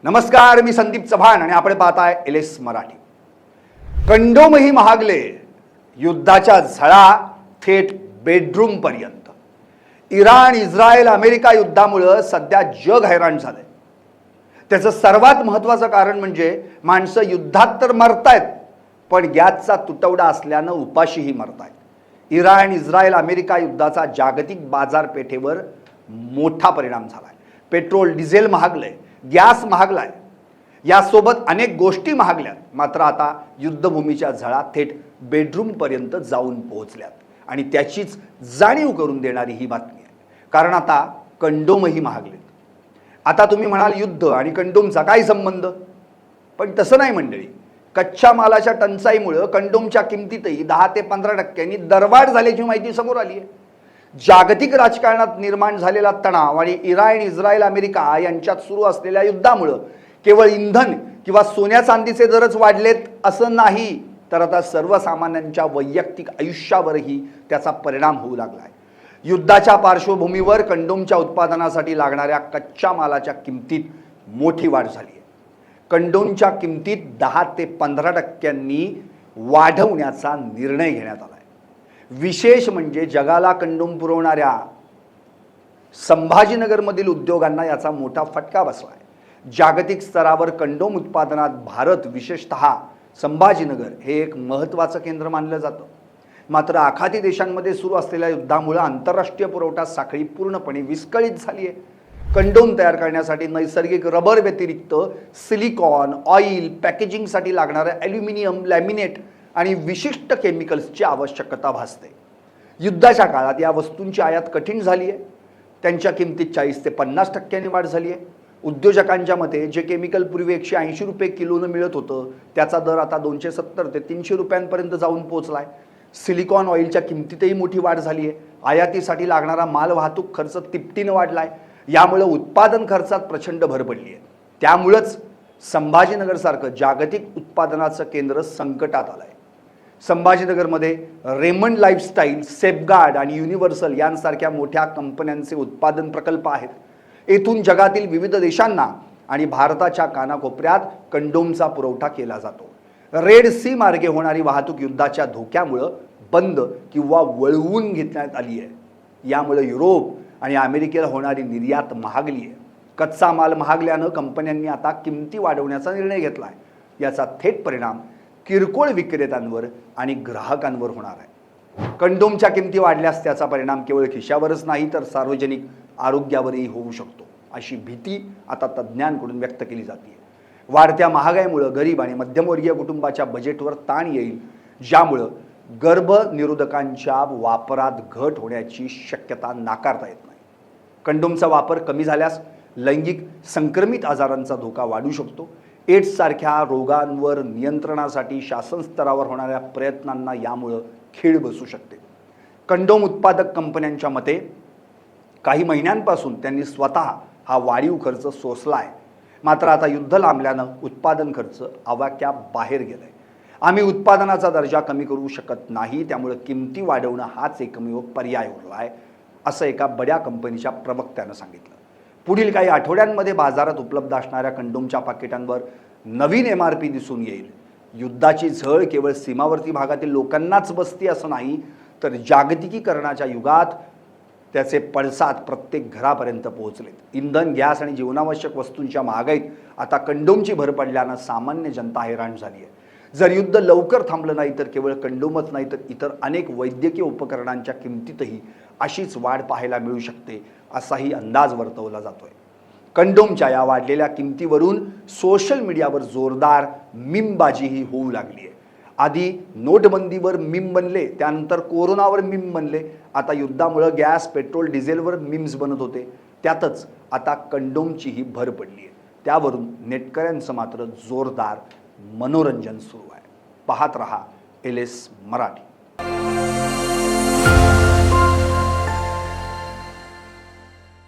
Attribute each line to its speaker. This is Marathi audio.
Speaker 1: नमस्कार, मी संदीप चव्हाण आणि आपण पाहताय LS मराठी. कंडोमही महागले, युद्धाच्या झळा थेट बेडरूम पर्यंत. इराण इस्रायल अमेरिका युद्धामुळे सध्या जग हैराण झालंय. त्याचं सर्वात महत्त्वाचं कारण म्हणजे माणसं युद्धात तर मरतायत, पण गॅसचा तुटवडा असल्यानं उपाशीही मरतायत. इराण इस्रायल अमेरिका युद्धाचा जागतिक बाजारपेठेवर मोठा परिणाम झालाय. पेट्रोल डिझेल महागलंय, गॅस महागलाय, यासोबत अनेक गोष्टी महागल्यात. मात्र आता युद्धभूमीच्या झळा थेट बेडरूम पर्यंत जाऊन पोहोचल्यात आणि त्याचीच जाणीव करून देणारी ही बातमी आहे. कारण आता कंडोमही महागलेत. आता तुम्ही म्हणाल युद्ध आणि कंडोमचा काय संबंध? पण तसं नाही मंडळी. कच्च्या मालाच्या टंचाईमुळे कंडोमच्या किमतीतही 10 ते 15% दरवाढ झाल्याची माहिती समोर आली आहे. जागतिक राजकारणात निर्माण झालेला तणाव आणि इराण इस्रायल अमेरिका यांच्यात सुरू असलेल्या युद्धामुळे केवळ इंधन किंवा सोन्या चांदीचे दरच वाढलेत असं नाही, तर आता सर्वसामान्यांच्या वैयक्तिक आयुष्यावरही त्याचा परिणाम होऊ लागलाय. युद्धाच्या पार्श्वभूमीवर कंडोमच्या उत्पादनासाठी लागणाऱ्या कच्च्या मालाच्या किमतीत मोठी वाढ झाली आहे. कंडोमच्या किमतीत 10 ते 15% वाढवण्याचा निर्णय घेण्यात आला. विशेष म्हणजे जगाला कंडोम पुरवणाऱ्या संभाजीनगरमधील उद्योगांना याचा मोठा फटका बसला आहे. जागतिक स्तरावर कंडोम उत्पादनात भारत, विशेषतः संभाजीनगर हे एक महत्त्वाचं केंद्र मानलं जातं. मात्र आखाती देशांमध्ये सुरू असलेल्या युद्धामुळे आंतरराष्ट्रीय पुरवठा साखळी पूर्णपणे विस्कळीत झाली आहे. कंडोम तयार करण्यासाठी नैसर्गिक रबर व्यतिरिक्त सिलिकॉन, ऑइल, पॅकेजिंगसाठी लागणारे ॲल्युमिनियम, लॅमिनेट आणि विशिष्ट केमिकल्सची आवश्यकता भासते. युद्धाच्या काळात या वस्तूंची आयात कठीण झाली आहे. त्यांच्या किमतीत 40 ते 50% वाढ झाली आहे. उद्योजकांच्या मते जे केमिकल पूर्वी 180 रुपये किलोनं मिळत होतं, त्याचा दर आता 270 ते 300 रुपयांपर्यंत जाऊन पोहोचलाय. सिलिकॉन ऑइलच्या किमतीतही मोठी वाढ झाली आहे. आयातीसाठी लागणारा माल वाहतूक खर्च तिपटीनं वाढलाय. यामुळे उत्पादन खर्चात प्रचंड भर पडली आहे. त्यामुळेच संभाजीनगरसारखं जागतिक उत्पादनाचं केंद्र संकटात आलंय. संभाजीनगरमध्ये रेमंड लाईफस्टाईल, सेफगार्ड आणि युनिव्हर्सल यांसारख्या मोठ्या कंपन्यांचे उत्पादन प्रकल्प आहेत. येथून जगातील विविध देशांना आणि भारताच्या कानाकोपऱ्यात कंडोमचा पुरवठा केला जातो. रेड सी मार्गे होणारी वाहतूक युद्धाच्या धोक्यामुळे बंद किंवा वळवून घेण्यात आली आहे. यामुळे युरोप आणि अमेरिकेला होणारी निर्यात महागली आहे. कच्चा माल महागल्यानं कंपन्यांनी आता किमती वाढवण्याचा निर्णय घेतला आहे. याचा थेट परिणाम किरकोळ विक्रेत्यांवर आणि ग्राहकांवर होणार आहे. कंडोमच्या किमती वाढल्यास त्याचा परिणाम केवळ खिशावरच नाही तर सार्वजनिक आरोग्यावरही होऊ शकतो, अशी भीती आता तज्ज्ञांकडून व्यक्त केली जाते. वाढत्या महागाईमुळे गरीब आणि मध्यमवर्गीय कुटुंबाच्या बजेटवर ताण येईल, ज्यामुळे गर्भनिरोधकांच्या वापरात घट होण्याची शक्यता नाकारता येत नाही. कंडोमचा वापर कमी झाल्यास लैंगिक संक्रमित आजारांचा धोका वाढू शकतो. एड्स सारख्या रोगांवर नियंत्रणासाठी शासन स्तरावर होणाऱ्या प्रयत्नांना यामुळे खीळ बसू शकते. कंडोम उत्पादक कंपन्यांच्या मते काही महिन्यांपासून त्यांनी स्वतः हा वाढीव खर्च सोसला आहे. मात्र आता युद्ध लांबल्यानं उत्पादन खर्च आवाक्या बाहेर गेलाय. आम्ही उत्पादनाचा दर्जा कमी करू शकत नाही, त्यामुळे किमती वाढवणं हाच एकमेव पर्याय उरला आहे, असं एका बड्या कंपनीच्या प्रवक्त्यानं सांगितलं. पुढील काही आठवड्यांमध्ये बाजारात उपलब्ध असणाऱ्या कंडोमच्या पाकिटांवर नवीन MRP दिसून येईल. युद्धाची झळ केवळ सीमावर्ती भागातील लोकांनाच बसती असं नाही, तर जागतिकीकरणाच्या युगात त्याचे पडसाद प्रत्येक घरापर्यंत पोहोचलेत. इंधन, गॅस आणि जीवनावश्यक वस्तूंच्या महागाईत आता कंडोमची भर पडल्यानं सामान्य जनता हैराण झाली आहे. जर युद्ध लवकर थांबलं नाही तर केवळ कंडोमच नाही तर इतर अनेक वैद्यकीय उपकरणांच्या किमतीतही अशीच वाढ पाहायला मिळू शकते, असाही अंदाज वर्तवला जातोय. कंडोमच्या या वाढलेल्या किमतीवरून सोशल मीडियावर जोरदार मीमबाजीही होऊ लागली आहे. आधी नोटबंदीवर मीम बनले, त्यानंतर कोरोनावर मीम बनले, आता युद्धामुळे गॅस, पेट्रोल, डिझेलवर मीम्स बनत होते. त्यातच आता कंडोमचीही भर पडली आहे. त्यावरून नेटकऱ्यांचं मात्र जोरदार मनोरंजन सुरू आहे. पाहत रहा LS मराठी.